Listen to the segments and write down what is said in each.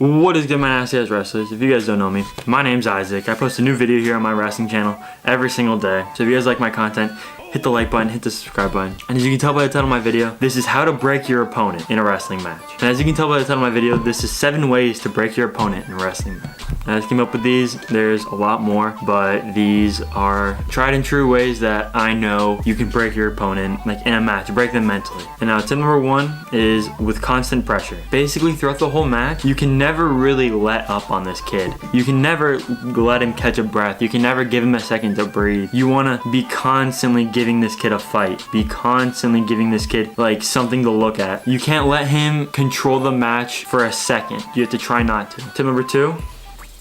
What is good, my nasty ass wrestlers? If you guys don't know me, my name's Isaac. I post a new video here on my wrestling channel every single day. So if you guys like my content, hit the like button, hit the subscribe button. And as you can tell by the title of my video, this is how to break your opponent in a wrestling match. And as you can tell by the title of my video, this is 7 ways to break your opponent in a wrestling match. And I just came up with these. There's a lot more, but these are tried and true ways that I know you can break your opponent, like in a match, break them mentally. And now tip number 1 is with constant pressure. Basically throughout the whole match, you can never really let up on this kid. You can never let him catch a breath. You can never give him a second to breathe. You want to be constantly giving this kid a fight. Be constantly giving this kid like something to look at. You can't let him control the match for a second. You have to try not to. Tip number 2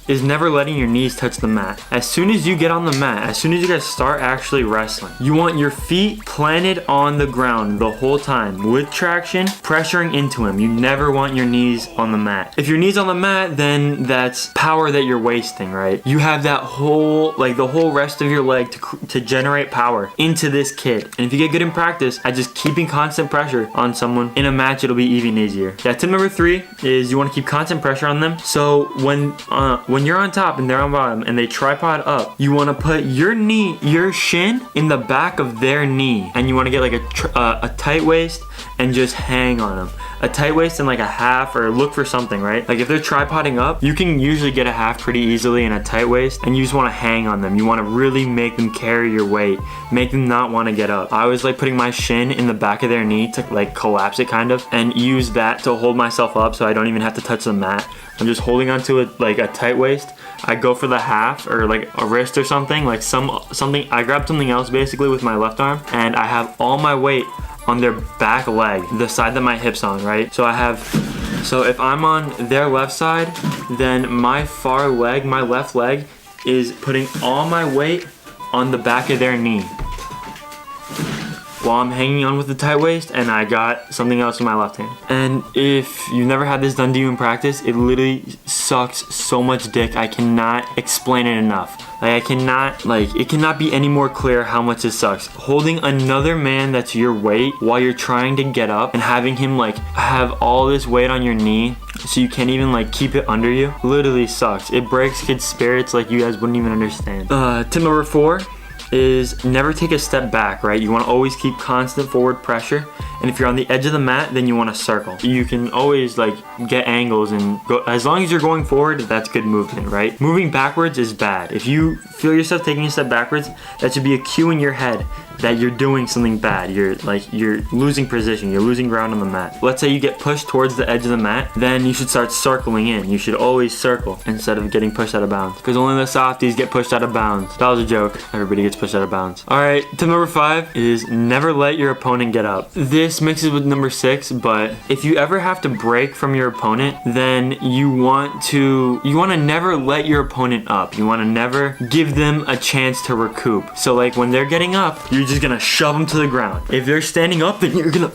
is never letting your knees touch the mat. As soon as you get on the mat, as soon as you guys start actually wrestling, you want your feet planted on the ground the whole time with traction, pressuring into him. You never want your knees on the mat. If your knees on the mat, then that's power that you're wasting, right? You have that whole, like the whole rest of your leg to generate power into this kid. And if you get good in practice at just keeping constant pressure on someone in a match, it'll be even easier. Yeah, tip number 3 is you want to keep constant pressure on them. So when you're on top and they're on bottom and they tripod up, you want to put your shin in the back of their knee, and you want to get like a tight waist and just hang on them. A tight waist and like a half, or look for something, right? Like if they're tripoding up, you can usually get a half pretty easily in a tight waist, and you just want to hang on them. You want to really make them carry your weight, make them not want to get up. I always like putting my shin in the back of their knee to like collapse it kind of, and use that to hold myself up so I don't even have to touch the mat. I'm just holding onto it like a tight waist. I go for the half or like a wrist or something, like something. I grab something else basically with my left arm, and I have all my weight on their back leg, the side that my hip's on, right? So if I'm on their left side, then my far leg, my left leg, is putting all my weight on the back of their knee while I'm hanging on with the tight waist, and I got something else in my left hand. And if you've never had this done to you in practice, it literally sucks so much dick. I cannot explain it enough. Like it cannot be any more clear how much it sucks. Holding another man that's your weight while you're trying to get up and having him like have all this weight on your knee so you can't even like keep it under you literally sucks. It breaks kids' spirits like you guys wouldn't even understand. Tip number 4 is never take a step back, right? You want to always keep constant forward pressure. And if you're on the edge of the mat, then you want to circle. You can always like get angles and go, as long as you're going forward, that's good movement, right? Moving backwards is bad. If you feel yourself taking a step backwards, that should be a cue in your head that you're doing something bad. You're losing position, you're losing ground on the mat. Let's say you get pushed towards the edge of the mat, then you should start circling in. You should always circle instead of getting pushed out of bounds, because only the softies get pushed out of bounds. That was a joke. Everybody gets pushed out of bounds. All right, tip number 5 is never let your opponent get up. This mixes with number 6, but if you ever have to break from your opponent, then you want to never let your opponent up. You want to never give them a chance to recoup. So like when they're getting up, you're just gonna shove them to the ground. If they're standing up, then you're gonna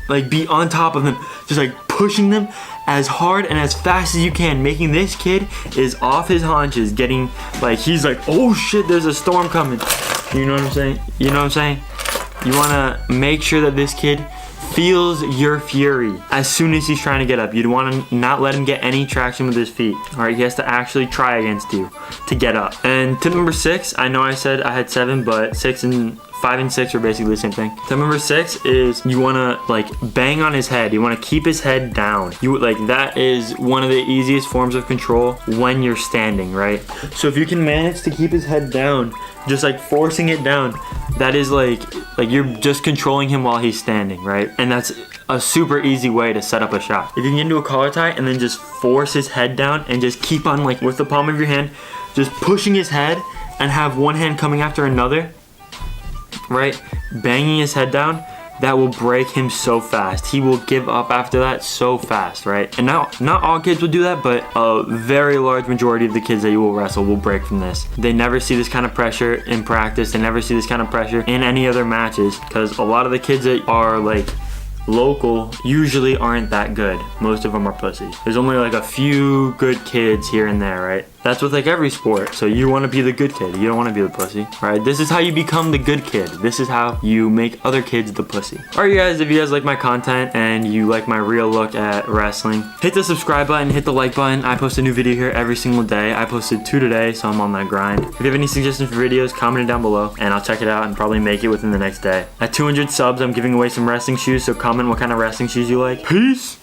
like be on top of them, just like pushing them as hard and as fast as you can, making this kid is off his haunches, getting like, he's like, oh shit, there's a storm coming. You know what I'm saying? You know what I'm saying? You wanna make sure that this kid feels your fury as soon as he's trying to get up. You'd want to not let him get any traction with his feet. All right, he has to actually try against you to get up. And tip number 6, I know I said I had 7, but 5 and 6 are basically the same thing. Tip number 6 is you want to like bang on his head. You want to keep his head down. That is one of the easiest forms of control when you're standing, right? So if you can manage to keep his head down, just like forcing it down, that is like you're just controlling him while he's standing, right? And that's a super easy way to set up a shot. If you can get into a collar tie and then just force his head down and just keep on like with the palm of your hand, just pushing his head and have one hand coming after another, right? Banging his head down, that will break him so fast. He will give up after that so fast, right? And not all kids will do that, but a very large majority of the kids that you will wrestle will break from this. They never see this kind of pressure in practice. They never see this kind of pressure in any other matches, because a lot of the kids that are like local usually aren't that good. Most of them are pussies. There's only like a few good kids here and there, right? That's with like every sport. So you want to be the good kid. You don't want to be the pussy. All right, this is how you become the good kid. This is how you make other kids the pussy. All right, you guys, if you guys like my content and you like my real look at wrestling, hit the subscribe button, hit the like button. I post a new video here every single day. I posted 2 today, so I'm on that grind. If you have any suggestions for videos, comment it down below and I'll check it out and probably make it within the next day. At 200 subs, I'm giving away some wrestling shoes, so comment what kind of wrestling shoes you like. Peace.